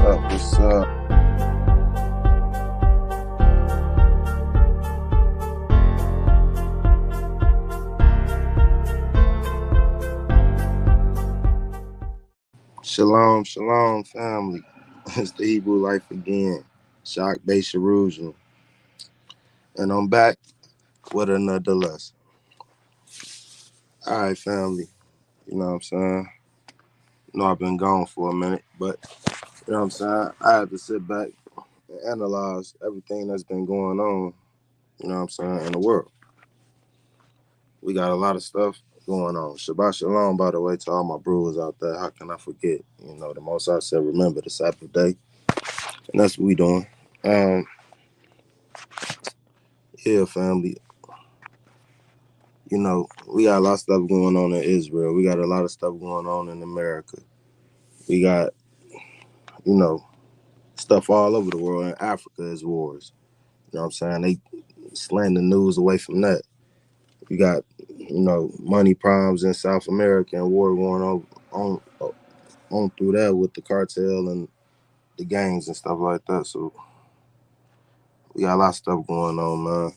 up? What's up? Shalom, shalom, family. It's the Hebrew life again. Shock Base Jerusalem. And I'm back with another lesson. All right, family. You know what I'm saying? I've been gone for a minute, but you know what I'm saying? I had to sit back and analyze everything that's been going on, you know what I'm saying, in the world. We got a lot of stuff going on. Shabbat Shalom, by the way, to all my brewers out there. How can I forget? You know, the Most I said, remember the Sabbath day. And that's what we doing. Yeah, family. You know, we got a lot of stuff going on in Israel. We got a lot of stuff going on in America. We got, you know, stuff all over the world. In Africa is wars. You know what I'm saying? They slant the news away from that. We got, you know, money problems in South America and war going on through that with the cartel and the gangs and stuff like that. So we got a lot of stuff going on, man.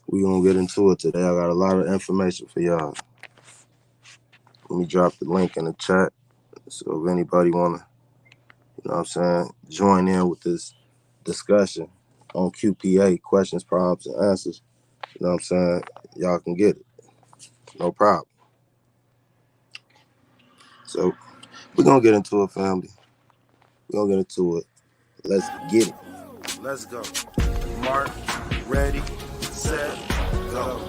We gonna get into it today. I got a lot of information for y'all. Let me drop the link in the chat. So if anybody wanna, you know what I'm saying, join in with this discussion on Q.P.A, questions, problems, and answers, you know what I'm saying, y'all can get it. No problem. So we're gonna get into it, family. We're gonna get into it. Let's get it. Let's go. Mark, ready, set, go.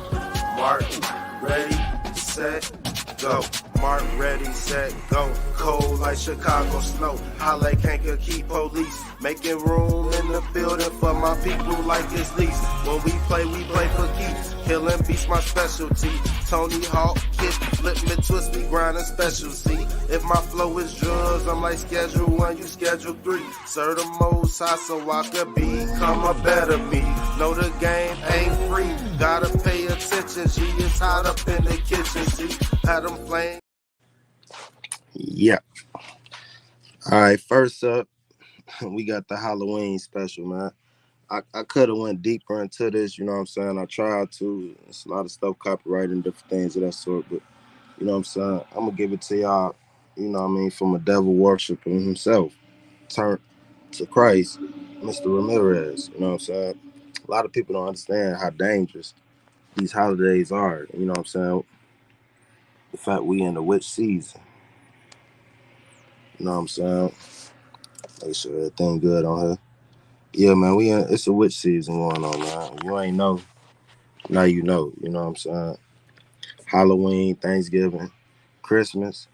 Mark, ready, set, go. Mark, ready, set, go. Cold like Chicago snow. Holla can't keep police. Making room in the building for my people like it's lease. When we play for keeps. Killing beats my specialty. Tony Hawk, kick, flip me, twist me, grind a specialty. If my flow is drugs, I'm like schedule 1, you schedule 3. Serve the most high so I could become a better me. Know the game ain't free. Gotta pay attention. G is hot up in the kitchen. See, had them playing. Yeah. All right, first up, we got the Halloween special, man. I could have went deeper into this, you know what I'm saying? I tried to. It's a lot of stuff copyrighted and different things of that sort, but you know what I'm saying? I'm going to give it to y'all, you know what I mean, from a devil worshiper himself, turned to Christ, Mr. Ramirez, you know what I'm saying? A lot of people don't understand how dangerous these holidays are, you know what I'm saying? The fact we in the witch season, you know what I'm saying? Make sure everything good on here. Yeah, man, it's a witch season going on, man. You ain't know, now you know what I'm saying? Halloween, Thanksgiving, Christmas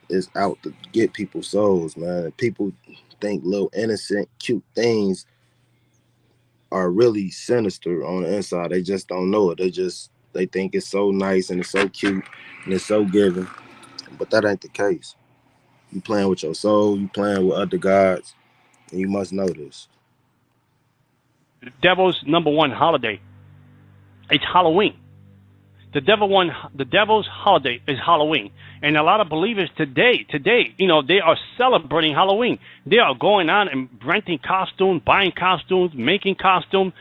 is out to get people's souls, man. People think little innocent, cute things are really sinister on the inside. They just don't know it. They think it's so nice and it's so cute and it's so giving. But that ain't the case. You playing with your soul, you playing with other gods, and you must know this. The devil's number one holiday. It's Halloween. The devil's holiday is Halloween. And a lot of believers today, you know, they are celebrating Halloween. They are going out and renting costumes, buying costumes, making costumes,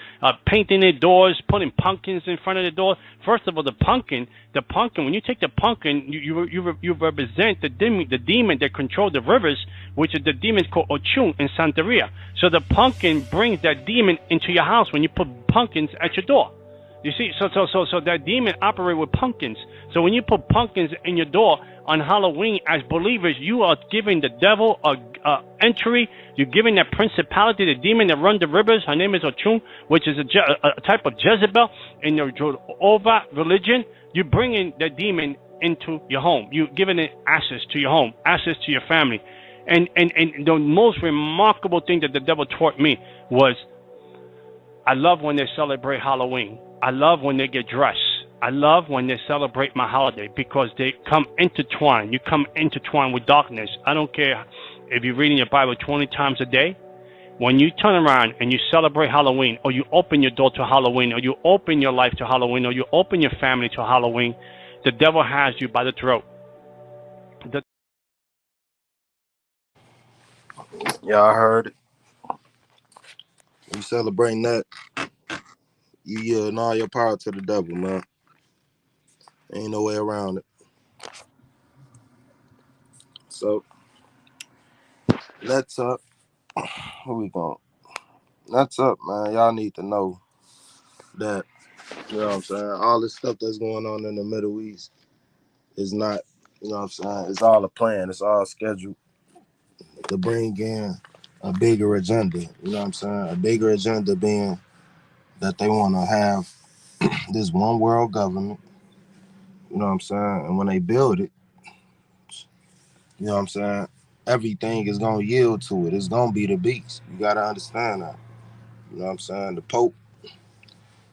painting their doors, putting pumpkins in front of the door. First of all, the pumpkin, when you take the pumpkin, you represent the demon that controls the rivers, which is the demon called Ochun in Santeria. So the pumpkin brings that demon into your house when you put pumpkins at your door. You see, so that demon operate with pumpkins. So when you put pumpkins in your door on Halloween, as believers, you are giving the devil a entry. You're giving that principality, the demon that runs the rivers. Her name is Ochun, which is a type of Jezebel in the Jehovah religion. You're bringing the demon into your home. You're giving it access to your home, access to your family. And the most remarkable thing that the devil taught me was, I love when they celebrate Halloween. I love when they get dressed. I love when they celebrate my holiday because they come intertwined. You come intertwined with darkness. I don't care if you're reading your Bible 20 times a day. When you turn around and you celebrate Halloween, or you open your door to Halloween, or you open your life to Halloween, or you open your family to Halloween, the devil has you by the throat. Yeah, I heard it. You celebrating that, you yielding all your power to the devil, man. Ain't no way around it. So let's up. Where we going? That's up, man. Y'all need to know that, you know what I'm saying? All this stuff that's going on in the Middle East is not, you know what I'm saying? It's all a plan. It's all scheduled to bring in a bigger agenda. You know what I'm saying? A bigger agenda being that they want to have this one world government. You know what I'm saying? And when they build it, you know what I'm saying? Everything is gonna yield to it. It's gonna be the beast. You gotta understand that. You know what I'm saying? The Pope,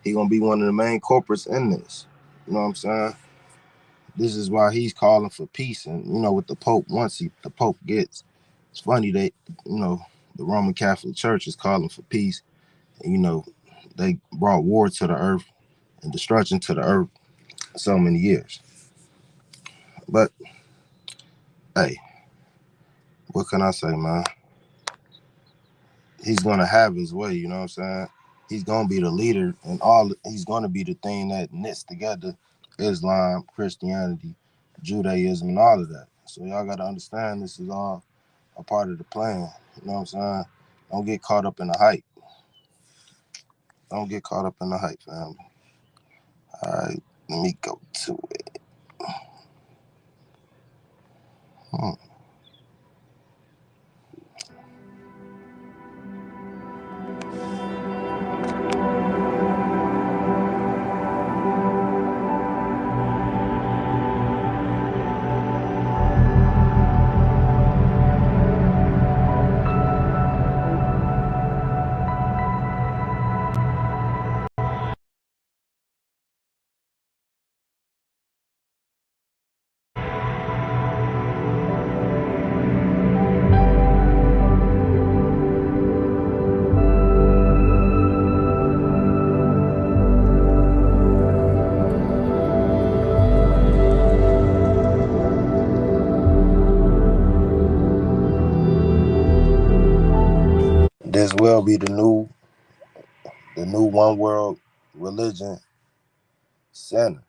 he gonna be one of the main culprits in this. You know what I'm saying? This is why he's calling for peace. And you know what the Pope wants, the Pope gets. It's funny that, you know, the Roman Catholic Church is calling for peace. And you know, they brought war to the earth and destruction to the earth so many years. But hey, what can I say, man? He's gonna have his way, you know what I'm saying? He's gonna be the leader and all he's gonna be the thing that knits together Islam, Christianity, Judaism, and all of that. So y'all gotta understand this is all a part of the plan. You know what I'm saying? Don't get caught up in the hype. Don't get caught up in the hype, family. Alright, let me go to it. Hmm. This will be the new one world religion center.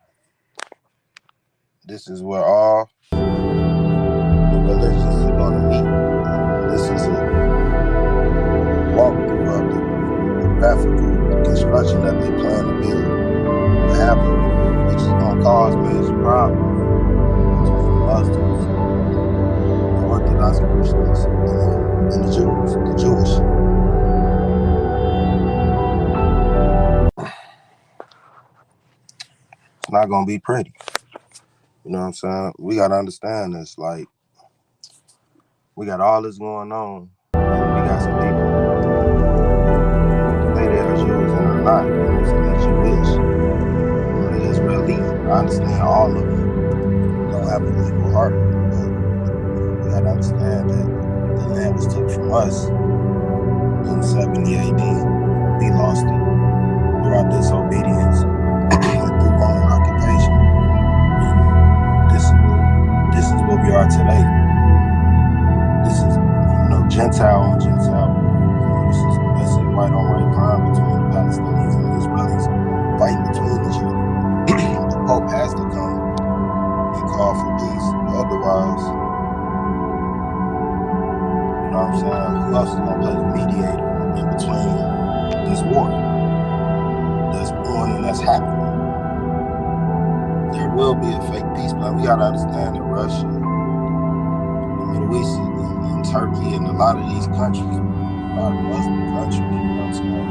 This is where all the religions are gonna meet. This is a walkthrough of the graphical construction that they plan to build to have over there, which is gonna cause major problems between the Muslims, the Orthodox Christians, and the Jews, the Jewish. It's not gonna be pretty. You know what I'm saying? We gotta understand this. Like, we got all this going on, and we got some people say they are Jews and are not. You know what I'm saying? They're Jewish. You know, they Israeli. I understand all of them don't have an evil heart, but we gotta understand that the land was took from us in 70 AD. We lost it through our disobedience and through Roman occupation. And this is what we are today. This is, you know, Gentile on Gentile war. You know, this is basically white on white crime between the Palestinians and the Israelis fighting between each other. The Pope has to come and call for peace. Otherwise, you know what I'm saying? Who else is gonna play the mediator in between this war that's brewing and that's happening? There will be a fake peace plan. We gotta understand that Russia, the Middle East, and Turkey, and a lot of these countries, a lot of Muslim countries, you know what I'm saying?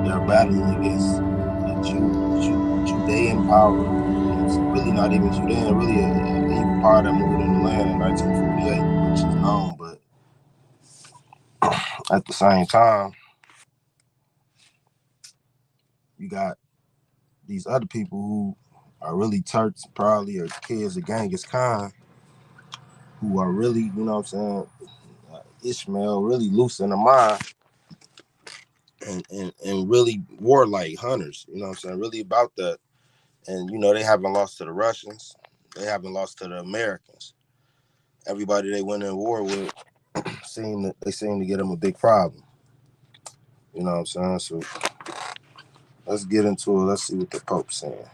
They're battling against a Judean power. It's really not even Judean, really a evil power that moved in the land in 1948, which is known. But at the same time, you got these other people who are really Turks, probably, or kids of Genghis Khan, who are really, you know what I'm saying, Ishmael, really loose in the mind, and really warlike hunters, you know what I'm saying, really about that. And, you know, they haven't lost to the Russians. They haven't lost to the Americans. Everybody they went in war with seem to get them a big problem. You know what I'm saying? So let's get into it. Let's see what the Pope's saying.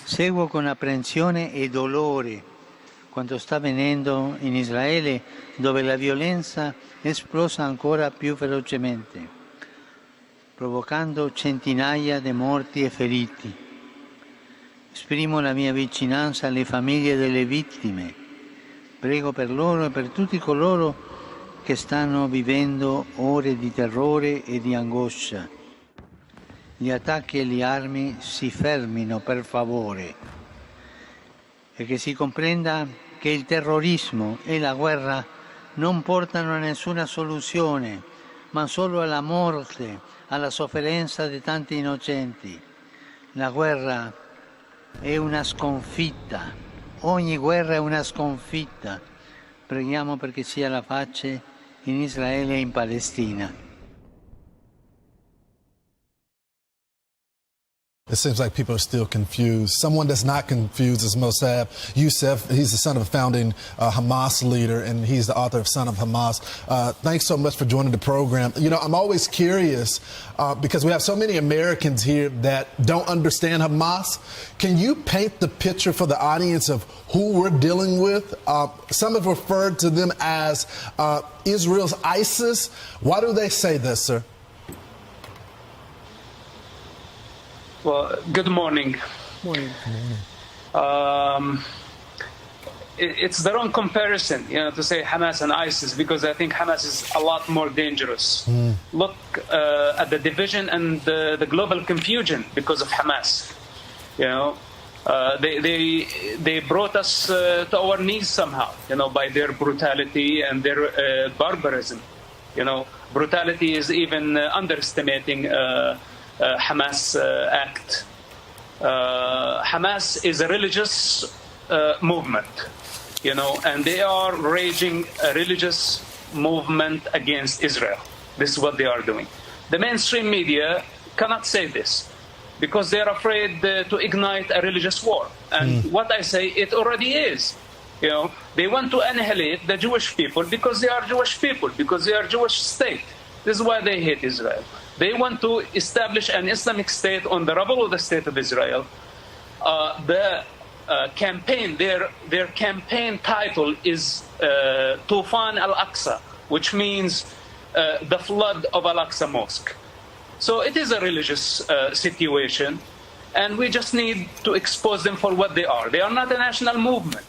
Seguo con apprensione e dolore quanto sta avvenendo in Israele, dove la violenza è esplosa ancora più velocemente, provocando centinaia di morti e feriti. Esprimo la mia vicinanza alle famiglie delle vittime. Prego per loro e per tutti coloro che stanno vivendo ore di terrore e di angoscia. Gli attacchi e le armi si fermino, per favore, e che si comprenda che il terrorismo e la guerra non portano a nessuna soluzione, ma solo alla morte, alla sofferenza di tanti innocenti. La guerra è una sconfitta, ogni guerra è una sconfitta. Preghiamo perché sia la pace in Israele e in Palestina. It seems like people are still confused. Someone that's not confused is Mossab Youssef. He's the son of a founding Hamas leader, and he's the author of Son of Hamas. Thanks so much for joining the program. You know, I'm always curious because we have so many Americans here that don't understand Hamas. Can you paint the picture for the audience of who we're dealing with? Some have referred to them as Israel's ISIS. Why do they say this, sir? Well, good morning. Morning. It's the wrong comparison, to say Hamas and ISIS, because I think Hamas is a lot more dangerous. Look at the division and the global confusion because of Hamas. They brought us to our knees somehow, by their brutality and their barbarism. Brutality is even underestimating Hamas act. Hamas is a religious movement, and they are raging a religious movement against Israel. This is what they are doing. The mainstream media cannot say this because they are afraid to ignite a religious war. And what I say, it already is. They want to annihilate the Jewish people because they are Jewish people, because they are Jewish state. This is why they hate Israel. They want to establish an Islamic state on the rubble of the state of Israel. Campaign, their campaign title is Tufan al-Aqsa, which means the flood of Al-Aqsa Mosque. So it is a religious situation, and we just need to expose them for what they are. They are not a national movement.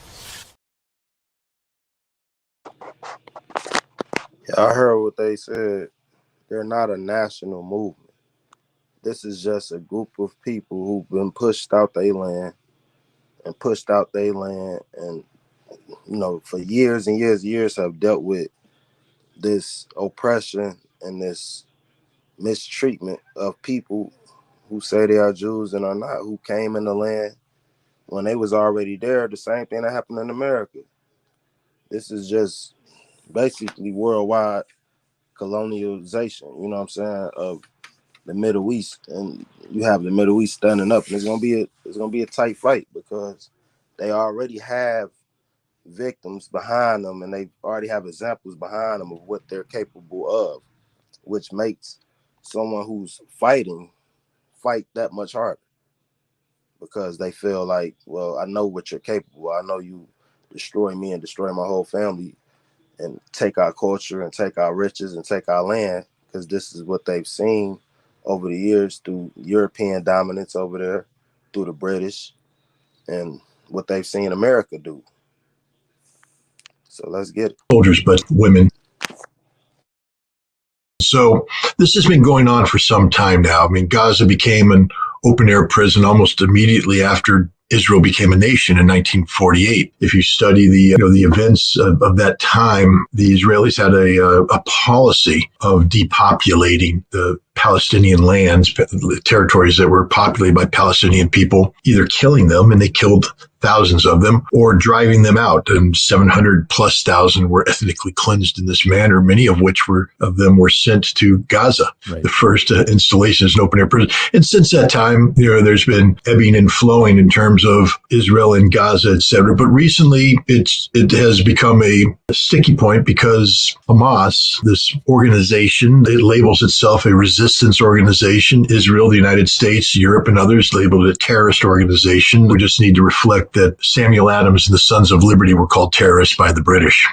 Yeah, I heard what they said. They're not a national movement. This is just a group of people who've been pushed out their land and for years and years have dealt with this oppression and this mistreatment of people who say they are Jews and are not, who came in the land when they was already there. The same thing that happened in America. This is just basically worldwide colonialization, of the Middle East, and you have the Middle East standing up, and it's gonna be a tight fight because they already have victims behind them, and they already have examples behind them of what they're capable of, which makes someone who's fight that much harder because they feel like, well, I know what you're capable of. I know you destroy me and destroy my whole family and take our culture and take our riches and take our land, because this is what they've seen over the years through European dominance over there, through the British, and what they've seen America do. So let's get it. Soldiers, but women. So this has been going on for some time now. I mean, Gaza became an open-air prison almost immediately after Israel became a nation in 1948. If you study the events of that time, the Israelis had a policy of depopulating the Palestinian lands, the territories that were populated by Palestinian people, either killing them, and they killed thousands of them, or driving them out. And 700,000+ were ethnically cleansed in this manner, many of which were sent to Gaza, right. The first installation as an open-air prison. And since that time, there's been ebbing and flowing in terms terms of Israel and Gaza, etc. But recently, it has become a sticky point because Hamas, this organization, it labels itself a resistance organization. Israel, the United States, Europe, and others labeled it a terrorist organization. We just need to reflect that Samuel Adams and the Sons of Liberty were called terrorists by the British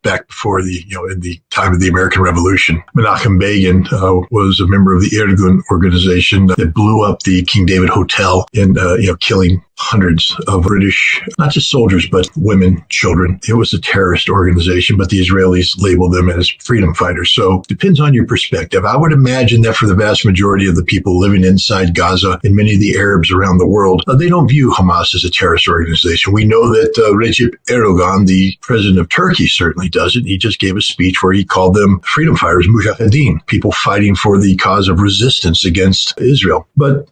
back before in the time of the American Revolution. Menachem Begin was a member of the Irgun organization that blew up the King David Hotel and killing hundreds of British, not just soldiers, but women, children. It was a terrorist organization, but the Israelis labeled them as freedom fighters. So it depends on your perspective. I would imagine that for the vast majority of the people living inside Gaza and many of the Arabs around the world, they don't view Hamas as a terrorist organization. We know that Recep Erdogan, the president of Turkey, certainly doesn't. He just gave a speech where he called them freedom fighters, mujahideen, people fighting for the cause of resistance against Israel. But,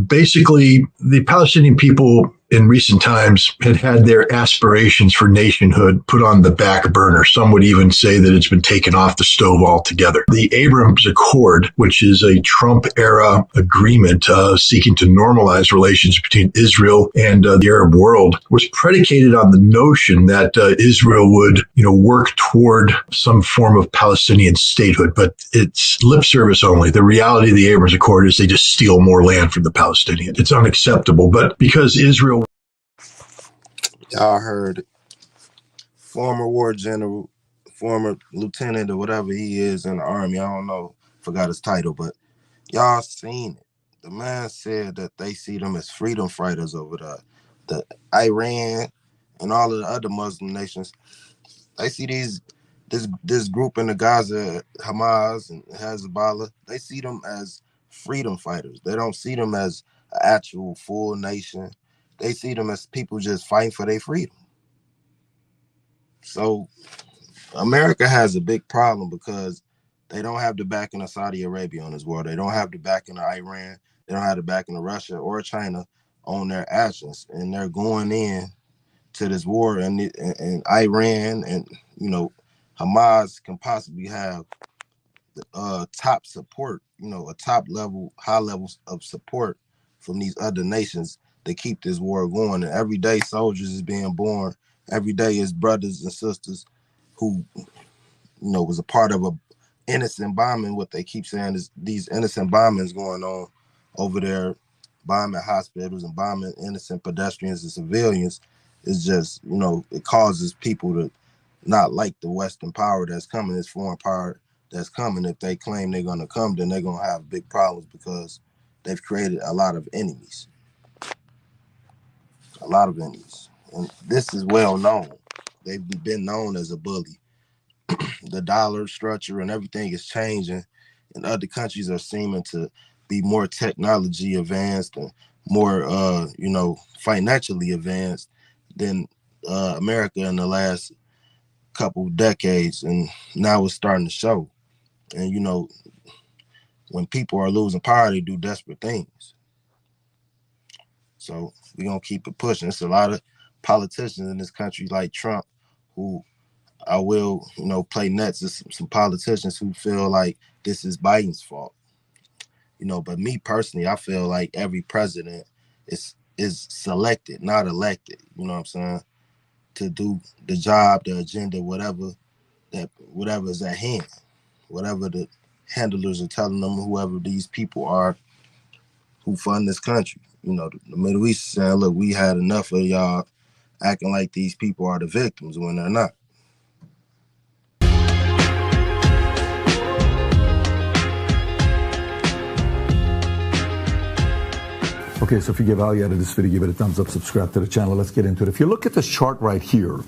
basically, the Palestinian people in recent times had their aspirations for nationhood put on the back burner. Some would even say that it's been taken off the stove altogether. The Abrams Accord, which is a Trump-era agreement seeking to normalize relations between Israel and the Arab world, was predicated on the notion that Israel would, work toward some form of Palestinian statehood, but it's lip service only. The reality of the Abrams Accord is they just steal more land from the Palestinians. It's unacceptable, but because Israel... Y'all heard it. Former war general, former lieutenant or whatever he is in the army. I don't know, forgot his title, but y'all seen it. The man said that they see them as freedom fighters over there. The Iran and all of the other Muslim nations, they see this group in the Gaza, Hamas and Hezbollah, they see them as freedom fighters. They don't see them as an actual full nation. They see them as people just fighting for their freedom. So America has a big problem because they don't have the backing of Saudi Arabia on this war. They don't have the backing of Iran. They don't have the backing of Russia or China on their actions. And they're going in to this war, and Iran and, Hamas can possibly have top support, a top level, high levels of support from these other nations to keep this war going. And every day soldiers is being born. Every day is brothers and sisters who, was a part of a innocent bombing. What they keep saying is these innocent bombings going on over there, bombing hospitals and bombing innocent pedestrians and civilians. Is just, it causes people to not like the Western power that's coming, this foreign power that's coming. If they claim they're going to come, then they're going to have big problems because they've created a lot of enemies. A lot of enemies. And this is well known. They've been known as a bully. The dollar structure and everything is changing, and other countries are seeming to be more technology advanced and more, financially advanced than America in the last couple decades. And now it's starting to show. And, when people are losing power, they do desperate things. So we're going to keep it pushing. There's a lot of politicians in this country like Trump who I will, play nets. There's some politicians who feel like this is Biden's fault. But me personally, I feel like every president is selected, not elected. You know what I'm saying? To do the job, the agenda, whatever is at hand, whatever the handlers are telling them, whoever these people are who fund this country. The Middle East is saying, look, we had enough of y'all acting like these people are the victims when they're not. Okay, so if you get value out of this video, give it a thumbs up, subscribe to the channel. Let's get into it. If you look at this chart right here,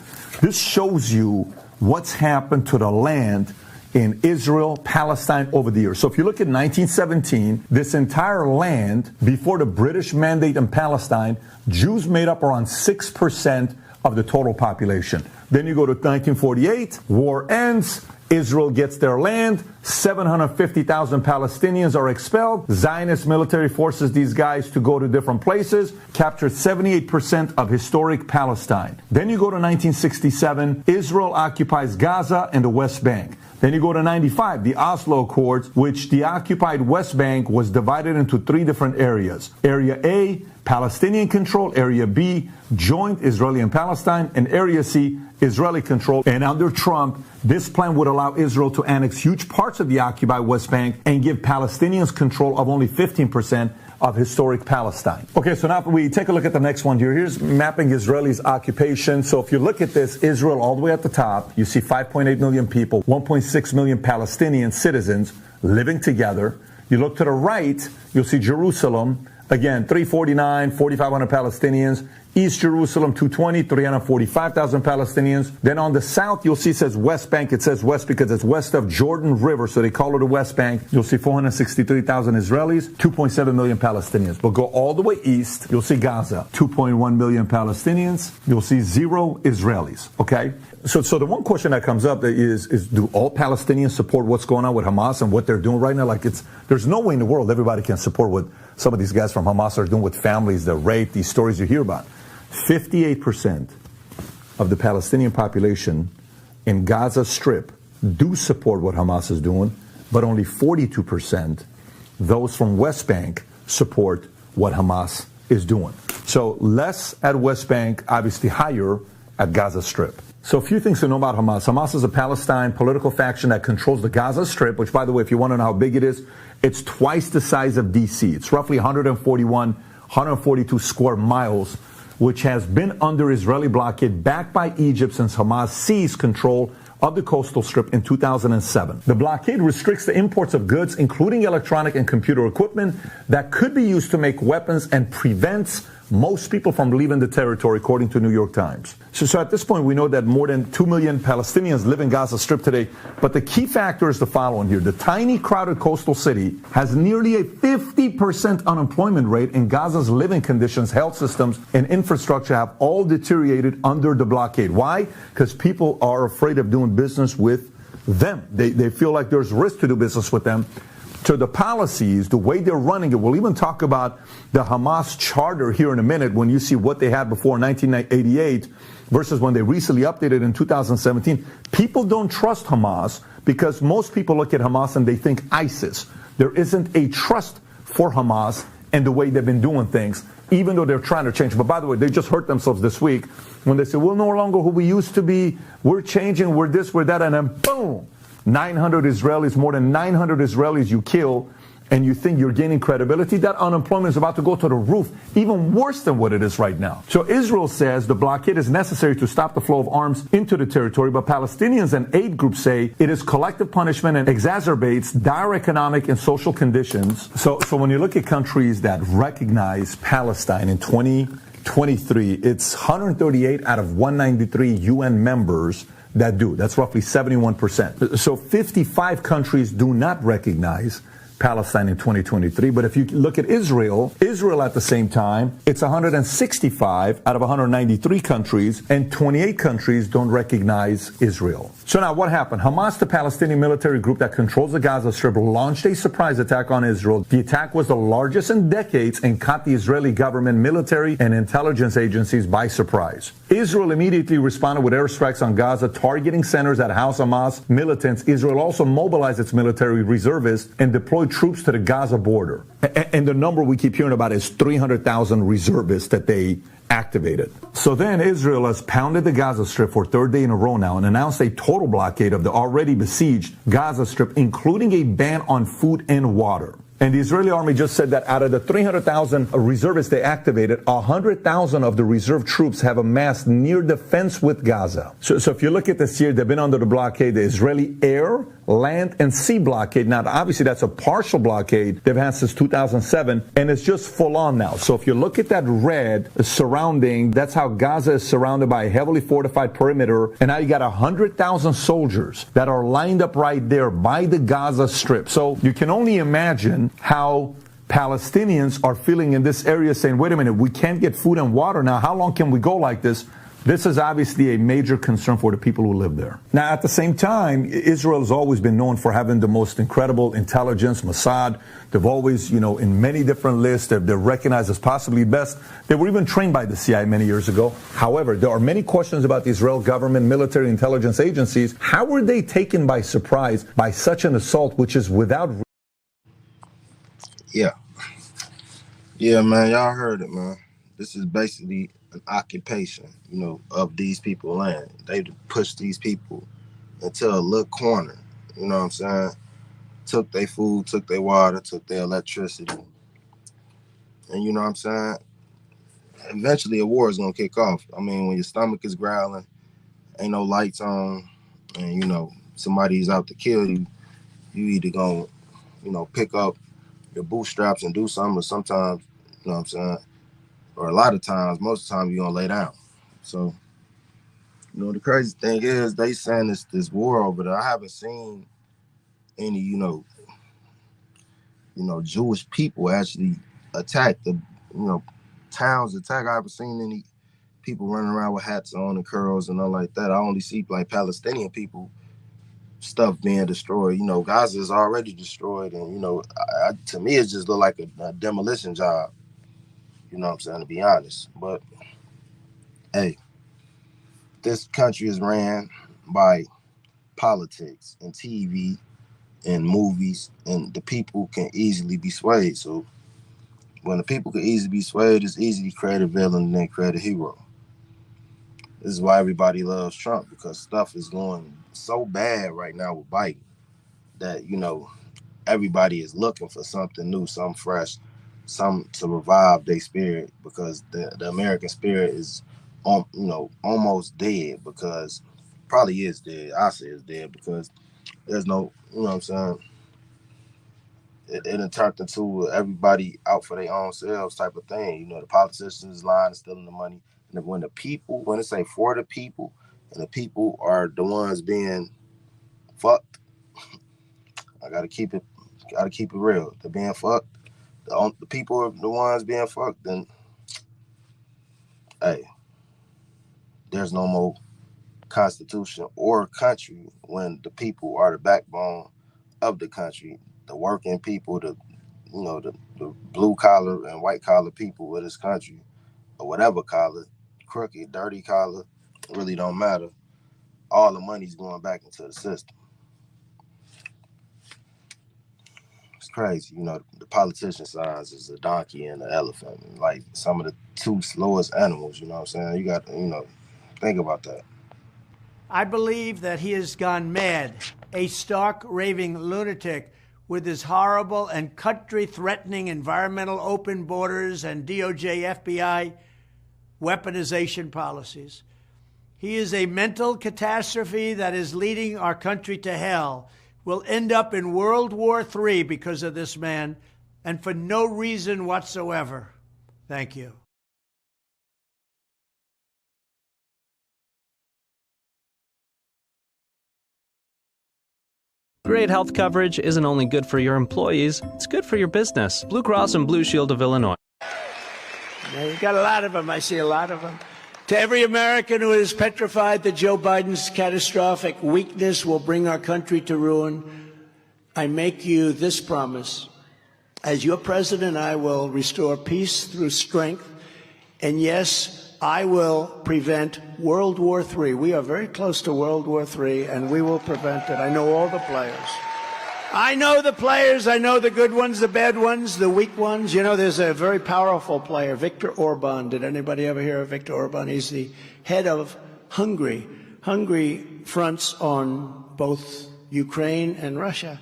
this shows you what's happened to the land in Israel, Palestine over the years. So if you look at 1917, this entire land, before the British mandate in Palestine, Jews made up around 6% of the total population. Then you go to 1948, war ends, Israel gets their land, 750,000 Palestinians are expelled. Zionist military forces these guys to go to different places, captured 78% of historic Palestine. Then you go to 1967, Israel occupies Gaza and the West Bank. Then you go to 95, the Oslo Accords, which the occupied West Bank was divided into 3 different areas. Area A, Palestinian control. Area B, joint Israeli and Palestine. And Area C, Israeli control. And under Trump, this plan would allow Israel to annex huge parts of the occupied West Bank and give Palestinians control of only 15% of historic Palestine. Okay, so now we take a look at the next one here. Here's mapping Israelis' occupation. So if you look at this, Israel all the way at the top, you see 5.8 million people, 1.6 million Palestinian citizens living together. You look to the right, you'll see Jerusalem. Again, 349, 4,500 Palestinians. East Jerusalem, 220, 345,000 Palestinians. Then on the south, you'll see it says West Bank. It says West because it's west of Jordan River, so they call it the West Bank. You'll see 463,000 Israelis, 2.7 million Palestinians. But go all the way east, you'll see Gaza, 2.1 million Palestinians. You'll see 0 Israelis, okay? So the one question that comes up is do all Palestinians support what's going on with Hamas and what they're doing right now? Like there's no way in the world everybody can support what some of these guys from Hamas are doing with families, the rape, these stories you hear about. 58% of the Palestinian population in Gaza Strip do support what Hamas is doing, but only 42%, those from West Bank, support what Hamas is doing. So less at West Bank, obviously higher at Gaza Strip. So a few things to know about Hamas. Hamas is a Palestine political faction that controls the Gaza Strip, which, by the way, if you want to know how big it is, it's twice the size of D.C. It's roughly 142 square miles, which has been under Israeli blockade backed by Egypt since Hamas seized control of the coastal strip in 2007. The blockade restricts the imports of goods, including electronic and computer equipment, that could be used to make weapons and prevents most people from leaving the territory, according to New York Times. So at this point, we know that more than 2 million Palestinians live in Gaza Strip today. But the key factor is the following here. The tiny, crowded coastal city has nearly a 50% unemployment rate, and Gaza's living conditions, health systems, and infrastructure have all deteriorated under the blockade. Why? Because people are afraid of doing business with them. They feel like there's risk to do business with them. To the policies, the way they're running it. We'll even talk about the Hamas charter here in a minute when you see what they had before 1988 versus when they recently updated in 2017. People don't trust Hamas because most people look at Hamas and they think ISIS. There isn't a trust for Hamas and the way they've been doing things, even though they're trying to change. But by the way, they just hurt themselves this week when they said, we're no longer who we used to be. We're changing. We're this, we're that. And then boom. 900 Israelis, more than 900 Israelis you kill, and you think you're gaining credibility, that unemployment is about to go to the roof, even worse than what it is right now. So Israel says the blockade is necessary to stop the flow of arms into the territory, but Palestinians and aid groups say it is collective punishment and exacerbates dire economic and social conditions. So when you look at countries that recognize Palestine in 2023, it's 138 out of 193 UN members that do. That's roughly 71%. So 55 countries do not recognize Palestine in 2023. But if you look at Israel at the same time, it's 165 out of 193 countries, and 28 countries don't recognize Israel. So now what happened? Hamas, the Palestinian military group that controls the Gaza Strip, launched a surprise attack on Israel. The attack was the largest in decades and caught the Israeli government, military, and intelligence agencies by surprise. Israel immediately responded with airstrikes on Gaza, targeting centers that house Hamas militants. Israel also mobilized its military reservists and deployed troops to the Gaza border. And the number we keep hearing about is 300,000 reservists that they activated. So then Israel has pounded the Gaza Strip for 3rd day in a row now and announced a total blockade of the already besieged Gaza Strip, including a ban on food and water. And the Israeli army just said that out of the 300,000 reservists they activated, 100,000 of the reserve troops have amassed near the fence with Gaza. So if you look at this year, they've been under the blockade, the Israeli air, land, and sea blockade. Now, obviously, that's a partial blockade they've had since 2007, and it's just full on now. So if you look at that red surrounding, that's how Gaza is surrounded by a heavily fortified perimeter, and now you got 100,000 soldiers that are lined up right there by the Gaza Strip. So you can only imagine how Palestinians are feeling in this area, saying, wait a minute, we can't get food and water now. How long can we go like this? This is obviously a major concern for the people who live there. Now, at the same time, Israel has always been known for having the most incredible intelligence, Mossad. They've always, in many different lists, they're recognized as possibly best. They were even trained by the CIA many years ago. However, there are many questions about the Israel government, military intelligence agencies. How were they taken by surprise by such an assault, which is without... Yeah, man, y'all heard it, man. This is basically an occupation, of these people's land. They pushed these people into a little corner, you know what I'm saying? Took their food, took their water, took their electricity. And you know what I'm saying? Eventually a war is gonna kick off. I mean, when your stomach is growling, ain't no lights on, and somebody's out to kill you, you either gonna, pick up your bootstraps and do something, or sometimes, you know what I'm saying? Or a lot of times, most of the time, you're gonna lay down. So, the crazy thing is they saying this war over there. I haven't seen any, Jewish people actually attack the, towns attack. I haven't seen any people running around with hats on and curls and all like that. I only see like Palestinian people stuff being destroyed. Gaza is already destroyed, and to me it just look like a demolition job. You know what I'm saying, to be honest. But hey, this country is ran by politics and TV and movies, and the people can easily be swayed. So when the people can easily be swayed, it's easy to create a villain and then create a hero. This is why everybody loves Trump, because stuff is going so bad right now with Biden that, everybody is looking for something new, something fresh, something to revive their spirit, because the American spirit is, almost dead, because probably is dead. I say it's dead because there's no, you know what I'm saying? It turned into everybody out for their own selves type of thing. The politicians lying and stealing the money. And when they say for the people, and the people are the ones being fucked, I gotta keep it real. They're being fucked. The people are the ones being fucked. Then, hey, there's no more constitution or country when the people are the backbone of the country. The working people, the blue collar and white collar people of this country, or whatever collar, crooked, dirty collar, it really don't matter. All the money's going back into the system. It's crazy. The politician size is a donkey and an elephant, like some of the two slowest animals. You know what I'm saying? You got to, think about that. I believe that he has gone mad, a stark, raving lunatic with his horrible and country-threatening environmental open borders and DOJ, FBI weaponization policies. He is a mental catastrophe that is leading our country to hell. We'll end up in World War III because of this man, and for no reason whatsoever. Thank you. Great health coverage isn't only good for your employees, it's good for your business. Blue Cross and Blue Shield of Illinois. Now, you've got a lot of them. I see a lot of them. To every American who is petrified that Joe Biden's catastrophic weakness will bring our country to ruin, I make you this promise. As your president, I will restore peace through strength. And yes, I will prevent World War III. We are very close to World War III, and we will prevent it. I know all the players. I know the players. I know the good ones, the bad ones, the weak ones. There's a very powerful player, Viktor Orban. Did anybody ever hear of Viktor Orban? He's the head of Hungary. Hungary fronts on both Ukraine and Russia.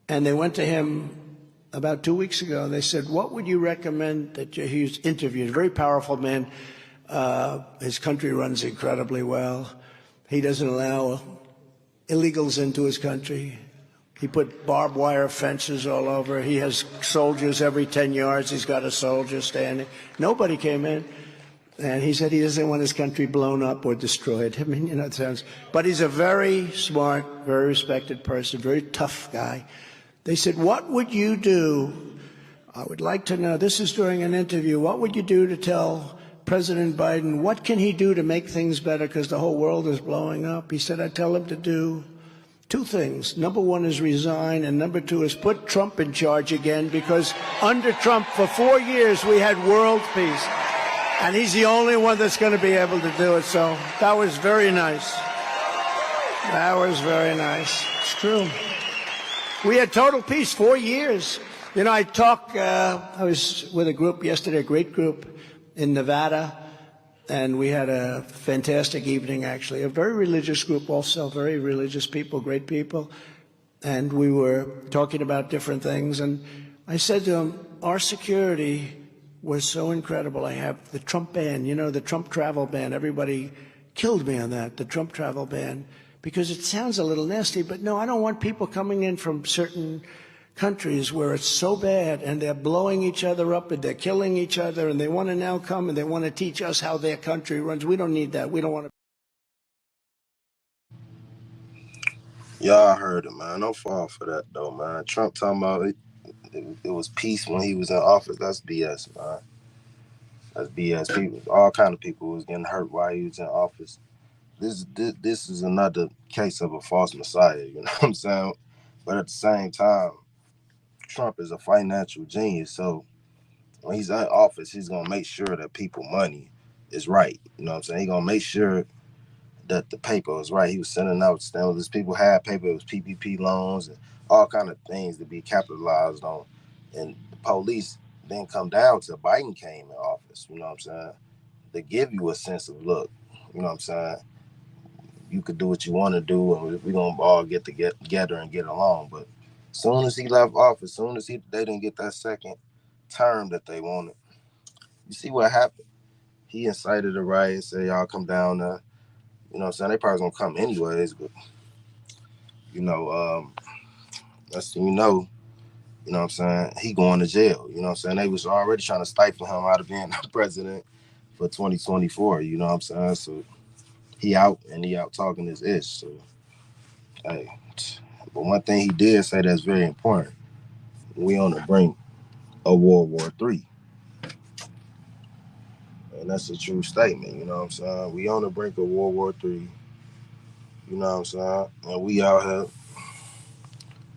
And they went to him about 2 weeks ago. They said, what would you recommend that he was interviewed? A very powerful man. His country runs incredibly well. He doesn't allow illegals into his country. He put barbed wire fences all over. He has soldiers every 10 yards. He's got a soldier standing. Nobody came in. And he said he doesn't want his country blown up or destroyed. I mean, it sounds. But he's a very smart, very respected person, very tough guy. They said, what would you do? I would like to know, this is during an interview, what would you do to tell President Biden, what can he do to make things better because the whole world is blowing up? He said, I tell him to do two things. Number one is resign, and number two is put Trump in charge again, because under Trump for 4 years we had world peace, and he's the only one that's going to be able to do it. So that was very nice. That was very nice. It's true. We had total peace 4 years. You know, I was with a group yesterday, a great group in Nevada, and we had a fantastic evening, actually. A very religious group also, very religious people, great people. And we were talking about different things. And I said to them, our security was so incredible. I have the Trump ban, you know, the Trump travel ban. Everybody killed me on that, the Trump travel ban, because it sounds a little nasty. But no, I don't want people coming in from certain countries where it's so bad and they're blowing each other up and they're killing each other, and they want to now come and they want to teach us how their country runs. We don't need that. We don't want to. Y'all heard it, man. Don't fall for that, though, man. Trump talking about it was peace when he was in office. That's BS, man. That's BS. People, all kind of people was getting hurt while he was in office. This is another case of a false messiah, you know what I'm saying? But at the same time, Trump is a financial genius, so when he's in office, he's gonna make sure that people money is right. You know what I'm saying? He's gonna make sure that the paper was right. He was sending out stimulus. People had paper. It was PPP loans and all kind of things to be capitalized on. And the police didn't come down till Biden came in office. You know what I'm saying? To give you a sense of look. You know what I'm saying? You could do what you want to do, and we're gonna all get together and get along. But as soon as he left office, as soon as they didn't get that second term that they wanted, you see what happened? He incited a riot, said y'all come down there. You know what I'm saying? They probably gonna come anyways, but that's you know what I'm saying, he going to jail. You know what I'm saying? They was already trying to stifle him out of being the president for 2024, you know what I'm saying? So he out talking his ish. So hey. But one thing he did say that's very important, we on the brink of World War III. And that's a true statement, you know what I'm saying? We on the brink of World War III, you know what I'm saying? And we out here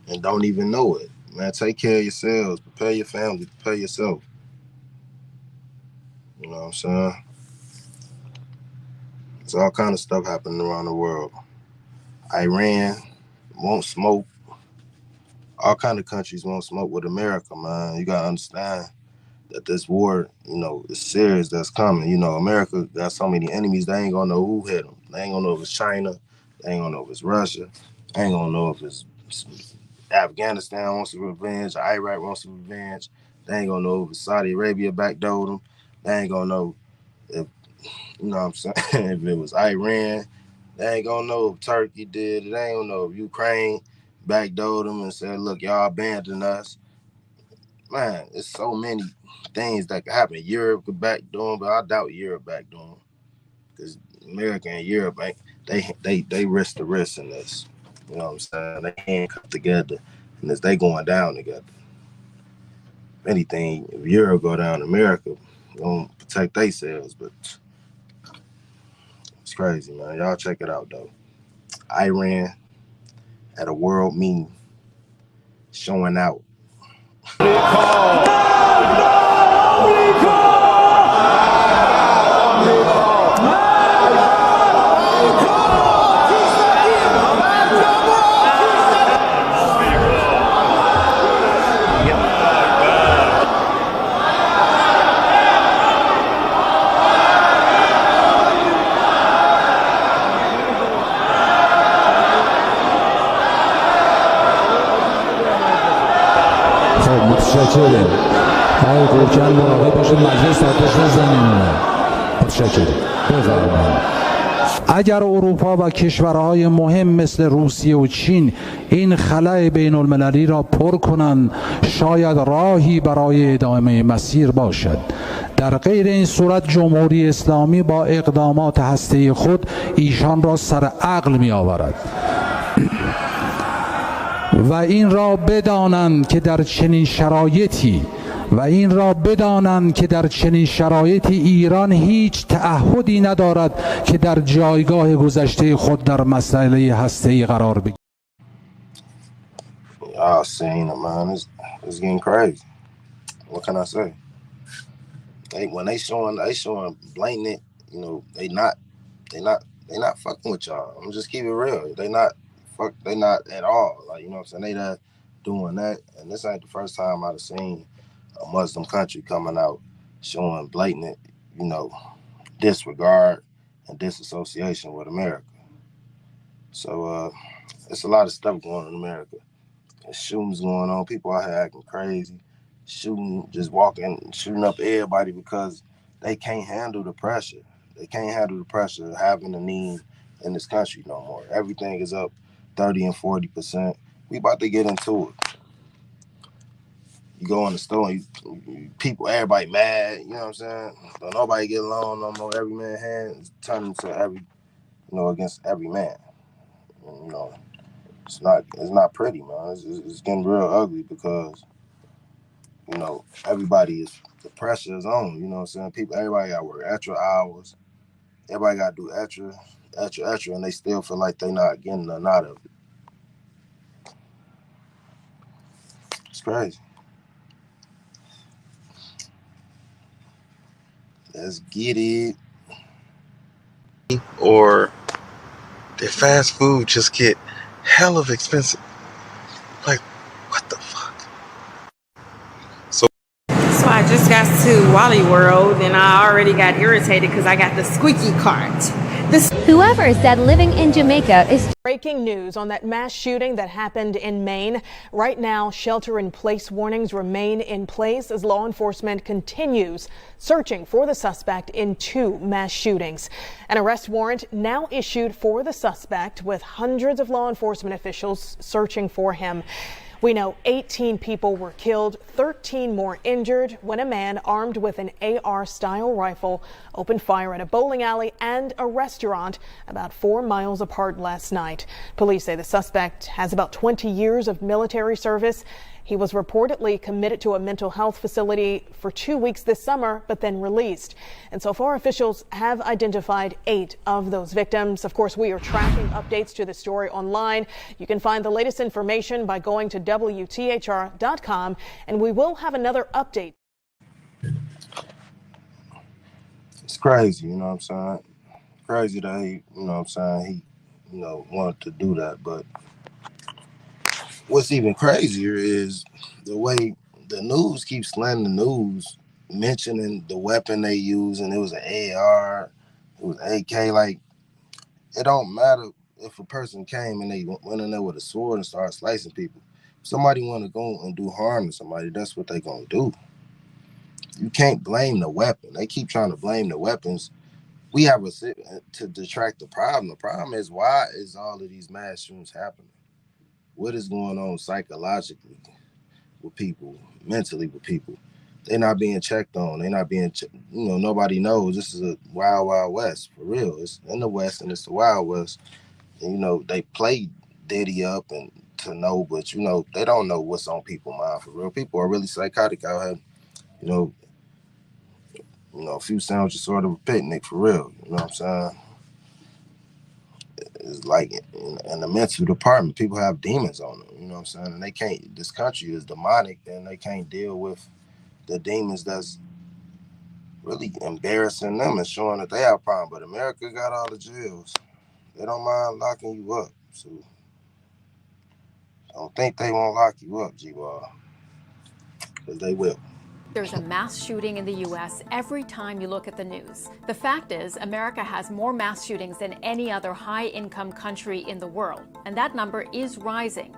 and don't even know it. Man, take care of yourselves, prepare your family, prepare yourself. You know what I'm saying? There's all kind of stuff happening around the world. Iran won't smoke. All kind of countries won't smoke with America, man. You gotta understand that this war, is serious, that's coming. America got so many enemies, they ain't gonna know who hit them. They ain't gonna know if it's China. They ain't gonna know if it's Russia. They ain't gonna know if it's Afghanistan wants some revenge, Iraq wants some revenge. They ain't gonna know if it's Saudi Arabia backdoored them. They ain't gonna know if, you know what I'm saying, if it was Iran. They ain't gonna know if Turkey did it. They ain't gonna know if Ukraine backdoored them and said, look, y'all abandoned us. Man, it's so many things that could happen. Europe could backdoor them, but I doubt Europe backdoor them, because America and Europe, they risk the risk in this. You know what I'm saying? They can't come together, and as they going down together. If anything, if Europe go down, America gonna protect themselves, but it's crazy, man. Y'all check it out, though. Iran at a world meeting showing out. متشکرم. آقای گورکن مراقب باشید مجلس آتش نمیمونه. متشکرم. بفرمایید. اگر اروپا و کشورهای مهم مثل روسیه و چین این خلأ بین المللی را پر کنند، شاید راهی برای ادامه مسیر باشد. در غیر این صورت جمهوری اسلامی با اقدامات هسته‌ای خود ایشان را سر عقل می آورد. و این را بدانند که در چنین شرایطی و این را بدانند که در چنین شرایطی ایران هیچ تعهدی ندارد که در جایگاه گذشته خود در مسئله هسته‌ای قرار بگیرد. Y'all seen it, man. It's getting crazy. What can I say? When they showing blatant, you know, they not fucking with y'all. I'm just keep it real. They not at all. Like, you know what I'm saying? They not doing that. And this ain't the first time I've seen a Muslim country coming out showing blatant, you know, disregard and disassociation with America. So it's a lot of stuff going on in America. There's shootings going on. People out here acting crazy, just walking, shooting up everybody because they can't handle the pressure. They can't handle the pressure of having a need in this country no more. Everything is up 30 and 40%. We about to get into it. You go in the store and people, everybody mad, you know what I'm saying? Don't nobody get along no more. Every man hand is turning to against every man. And, you know, it's not pretty, man. It's getting real ugly because, you know, the pressure is on, you know what I'm saying? Everybody got to work extra hours. Everybody got to do extra, and they still feel like they not getting nothing out of it. It's crazy. Let's get it. Or their fast food just get hell of expensive. Like, what the fuck? So I just got to Wally World and I already got irritated because I got the squeaky cart. Whoever said living in Jamaica is... Breaking news on that mass shooting that happened in Maine. Right now, shelter-in-place warnings remain in place as law enforcement continues searching for the suspect in 2 mass shootings. An arrest warrant now issued for the suspect with hundreds of law enforcement officials searching for him. We know 18 people were killed, 13 more injured when a man armed with an AR-style rifle opened fire at a bowling alley and a restaurant about 4 miles apart last night. Police say the suspect has about 20 years of military service. He was reportedly committed to a mental health facility for 2 weeks this summer, but then released. And so far, officials have identified 8 of those victims. Of course, we are tracking updates to the story online. You can find the latest information by going to WTHR.com, and we will have another update. It's crazy, you know what I'm saying? Crazy that he, you know what I'm saying, he, wanted to do that, but what's even crazier is the way the news keeps slandering the news, mentioning the weapon they use, and it was an AR, it was AK. Like, it don't matter if a person came and they went in there with a sword and started slicing people. If somebody want to go and do harm to somebody, that's what they gonna do. You can't blame the weapon. They keep trying to blame the weapons. We have to detract the problem. The problem is, why is all of these mass shootings happening? What is going on psychologically with people, mentally with people? They're not being checked on. They're not being, nobody knows. This is a wild, wild west, for real. It's in the West and it's the Wild West. And, they play Diddy up and to know, but, they don't know what's on people's mind, for real. People are really psychotic out here. A few sandwiches sort of a picnic, for real. You know what I'm saying? It's like in the mental department, people have demons on them, you know what I'm saying? And they can't, this country is demonic, and they can't deal with the demons that's really embarrassing them and showing that they have a problem. But America got all the jails. They don't mind locking you up. So I don't think they won't lock you up, G-Ball, because they will. There's a mass shooting in the U.S. every time you look at the news. The fact is, America has more mass shootings than any other high-income country in the world, and that number is rising.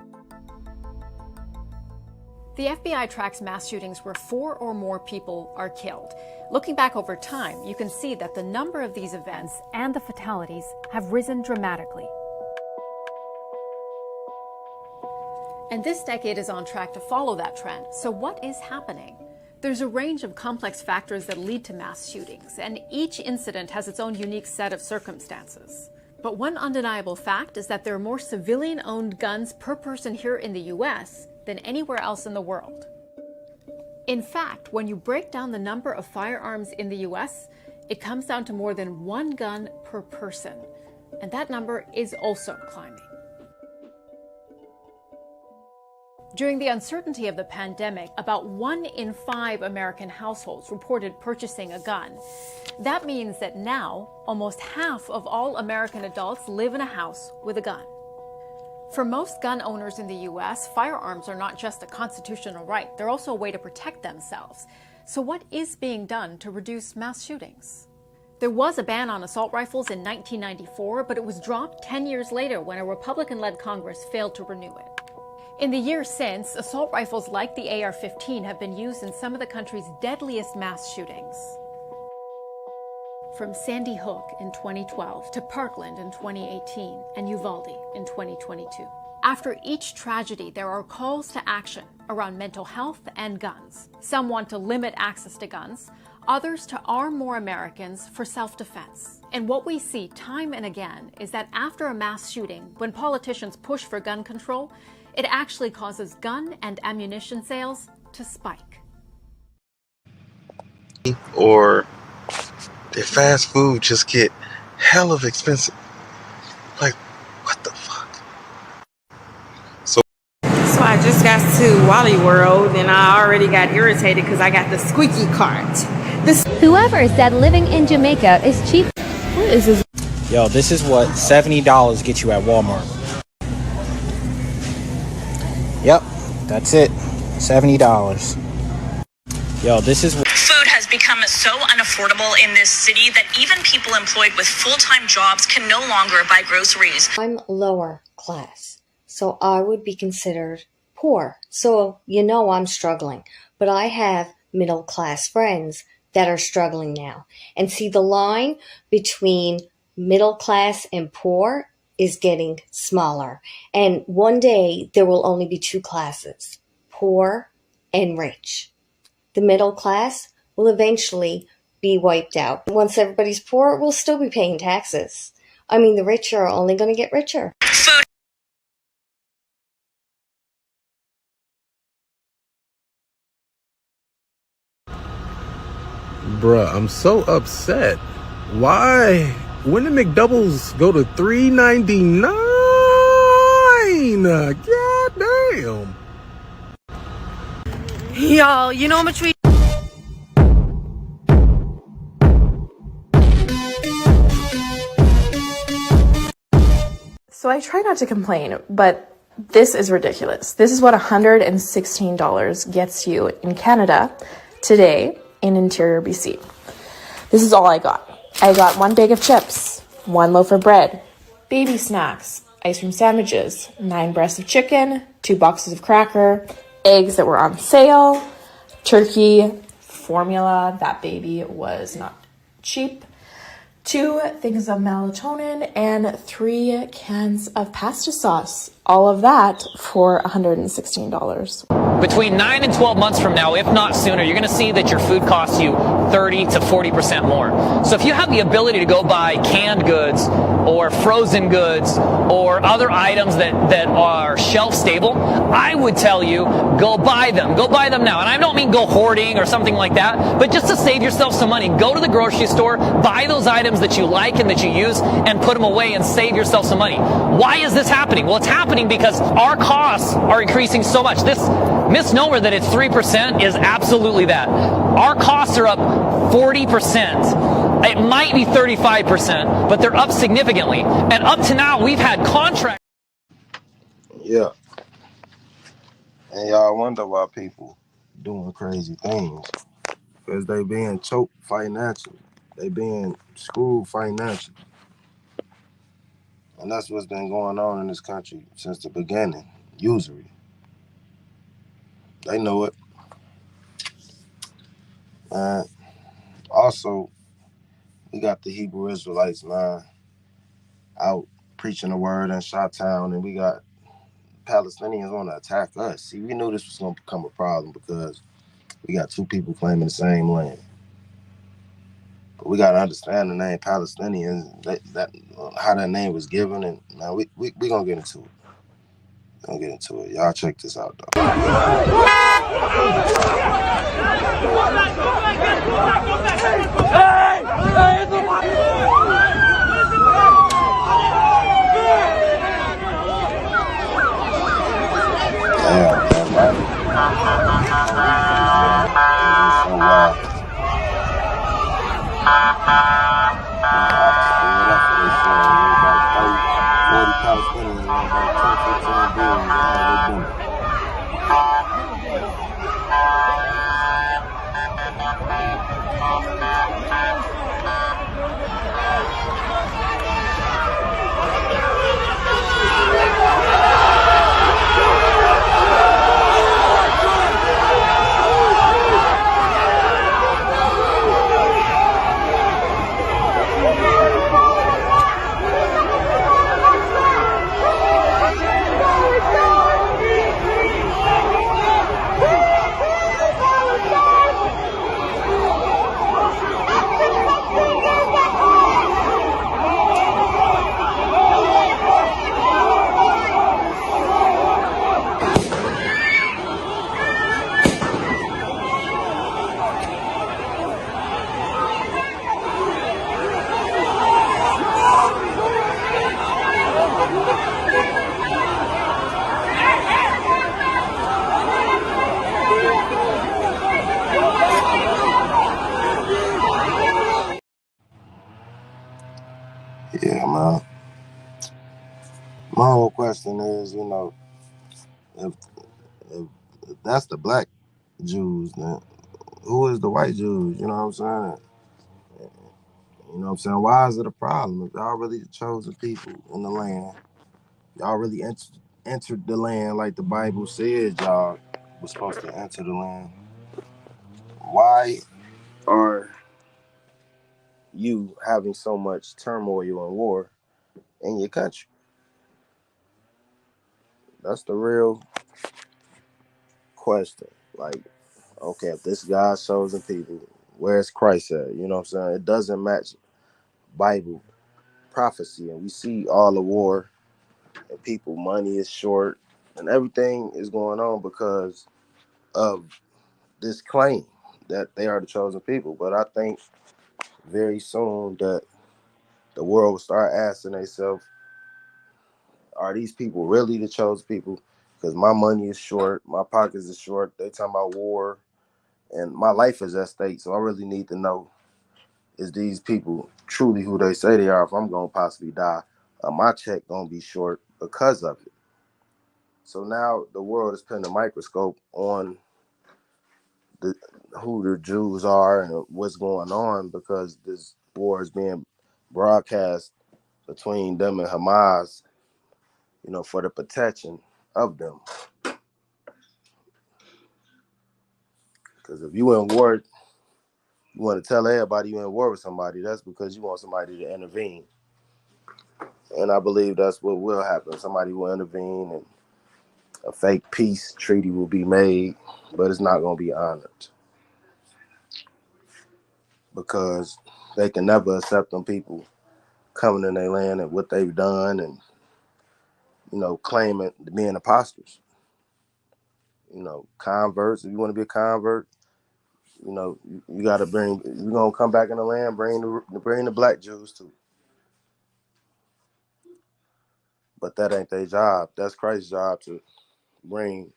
The FBI tracks mass shootings where 4 or more people are killed. Looking back over time, you can see that the number of these events and the fatalities have risen dramatically. And this decade is on track to follow that trend. So what is happening? There's a range of complex factors that lead to mass shootings, and each incident has its own unique set of circumstances. But one undeniable fact is that there are more civilian-owned guns per person here in the U.S. than anywhere else in the world. In fact, when you break down the number of firearms in the US, it comes down to more than 1 gun per person. And that number is also climbing. During the uncertainty of the pandemic, about 1 in 5 American households reported purchasing a gun. That means that now, almost half of all American adults live in a house with a gun. For most gun owners in the U.S., firearms are not just a constitutional right, they're also a way to protect themselves. So what is being done to reduce mass shootings? There was a ban on assault rifles in 1994, but it was dropped 10 years later when a Republican-led Congress failed to renew it. In the years since, assault rifles like the AR-15 have been used in some of the country's deadliest mass shootings. From Sandy Hook in 2012 to Parkland in 2018 and Uvalde in 2022. After each tragedy, there are calls to action around mental health and guns. Some want to limit access to guns, others to arm more Americans for self-defense. And what we see time and again is that after a mass shooting, when politicians push for gun control, it actually causes gun and ammunition sales to spike. Or their fast food just get hell of expensive. Like, what the fuck? So I just got to Wally World and I already got irritated because I got the squeaky cart. Whoever said living in Jamaica is cheap. What is this? Yo, this is what $70 gets you at Walmart. Yep, that's it. $70. Yo, this is what... Food has become so unaffordable in this city that even people employed with full-time jobs can no longer buy groceries. I'm lower class, so I would be considered poor. So, I'm struggling. But I have middle class friends that are struggling now. And see, the line between middle class and poor is getting smaller. And one day there will only be 2 classes, poor and rich. The middle class will eventually be wiped out. Once everybody's poor, we'll still be paying taxes. I mean, the rich are only going to get richer. Food. Bruh, I'm so upset. Why? When did McDoubles go to $3.99? God damn. Y'all, you know how much we... So I try not to complain, but this is ridiculous. This is what $116 gets you in Canada today in Interior BC. This is all I got. I got 1 bag of chips, 1 loaf of bread, baby snacks, ice cream sandwiches, 9 breasts of chicken, 2 boxes of cracker, eggs that were on sale, turkey, formula, that baby was not cheap, 2 things of melatonin, and 3 cans of pasta sauce. All of that for $116. Between 9 and 12 months from now, if not sooner, you're going to see that your food costs you 30 to 40% more. So if you have the ability to go buy canned goods or frozen goods or other items that are shelf stable, I would tell you, go buy them. Go buy them now. And I don't mean go hoarding or something like that, but just to save yourself some money. Go to the grocery store, buy those items that you like and that you use, and put them away and save yourself some money. Why is this happening? Well, it's happening because our costs are increasing so much. This misnomer that it's 3% is absolutely that. Our costs are up 40%. It might be 35%, but they're up significantly. And up to now, we've had contracts. Yeah. And y'all wonder why people doing crazy things. Because they being choked financially. They being screwed financially. And that's what's been going on in this country since the beginning. Usury. They know it. Also, we got the Hebrew Israelites, man, out preaching the word in Chi-Town, and we got Palestinians want to attack us. See, we knew this was going to become a problem because we got 2 people claiming the same land. But we got to understand the name Palestinians, that how that name was given, and now we going to get into it. I'll get into it. Y'all check this out, though. Damn, man, right? Police is just so wild. Them ops squared up for themselves. It was about 30, 40 Palestinians and about 10, 15 dudes. They had their dinner. Yeah, man. My whole question is, if, if that's the black Jews, then who is the white Jews? You know what I'm saying? You know what I'm saying? Why is it a problem? If y'all really the chosen people in the land, y'all really entered the land like the Bible said y'all was supposed to enter the land. Why are you having so much turmoil and war in your country? That's the real question. Like, okay, if this God's chosen people, where's Christ at? You know what I'm saying? It doesn't match Bible prophecy, and we see all the war and people money is short and everything is going on because of this claim that they are the chosen people. But I think very soon that the world will start asking themselves, are these people really the chosen people? Because my money is short, my pockets is short. They talking about war, and my life is at stake. So I really need to know, is these people truly who they say they are? If I'm gonna possibly die, my check gonna be short because of it. So now the world is putting a microscope on the who the Jews are and what's going on, because this war is being broadcast between them and Hamas, for the protection of them. Because if you in war, you want to tell everybody you in war with somebody, that's because you want somebody to intervene. And I believe that's what will happen. Somebody will intervene and a fake peace treaty will be made, but it's not going to be honored because they can never accept them people coming in their land and what they've done and, claiming being apostles. Converts, if you want to be a convert, you got to you're going to come back in the land, bring the black Jews too. But that ain't their job. That's Christ's job, to bring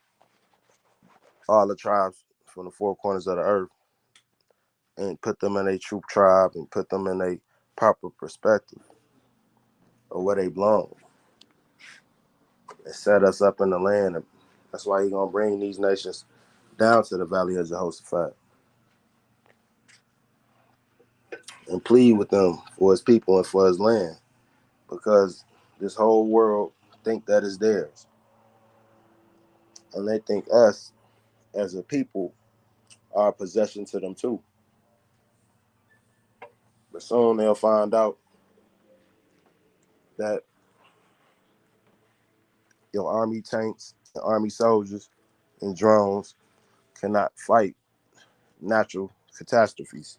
all the tribes from the four corners of the earth and put them in a true tribe and put them in a proper perspective of where they belong and set us up in the land. And that's why he's going to bring these nations down to the valley of Jehoshaphat and plead with them for his people and for his land, because this whole world think that is theirs. And they think us as a people are a possession to them too. But soon they'll find out that your army tanks, and army soldiers, and drones cannot fight natural catastrophes,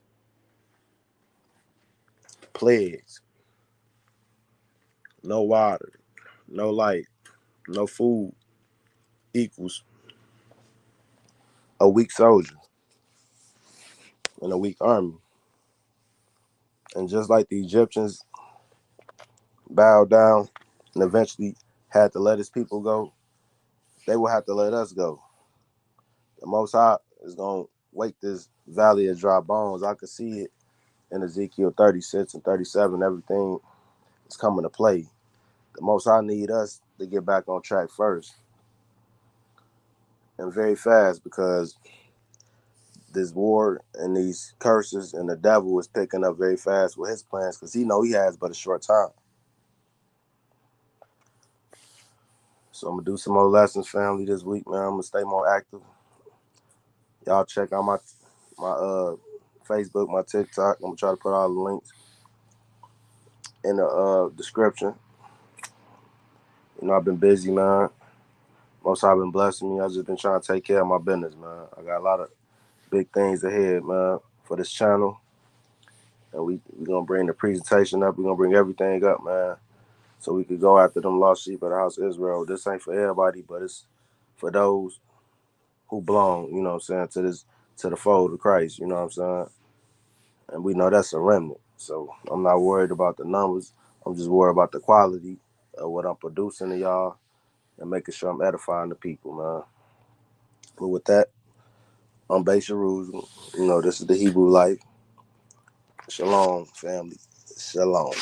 plagues, no water, no light, no food. equals a weak soldier and a weak army. And just like the Egyptians bowed down and eventually had to let his people go, they will have to let us go. The Most High is going to wake this valley of dry bones. I can see it in Ezekiel 36 and 37. Everything is coming to play. The Most High need us to get back on track first and very fast, because this war and these curses and the devil is picking up very fast with his plans, because he know he has but a short time. So I'm going to do some more lessons, family, this week, man. I'm going to stay more active. Y'all check out my Facebook, my TikTok. I'm going to try to put all the links in the description. You know, I've been busy, man. Most I've been blessing me. I've just been trying to take care of my business, man. I got a lot of big things ahead, man, for this channel. And we going to bring the presentation up. We're going to bring everything up, man, so we could go after them lost sheep of the house of Israel. This ain't for everybody, but it's for those who belong, you know what I'm saying, to the fold of Christ, you know what I'm saying? And we know that's a remnant. So I'm not worried about the numbers. I'm just worried about the quality of what I'm producing to y'all and making sure I'm edifying the people, man. But with that, I'm Bay Jerusalem. You know, this is the Hebrew life. Shalom, family. Shalom.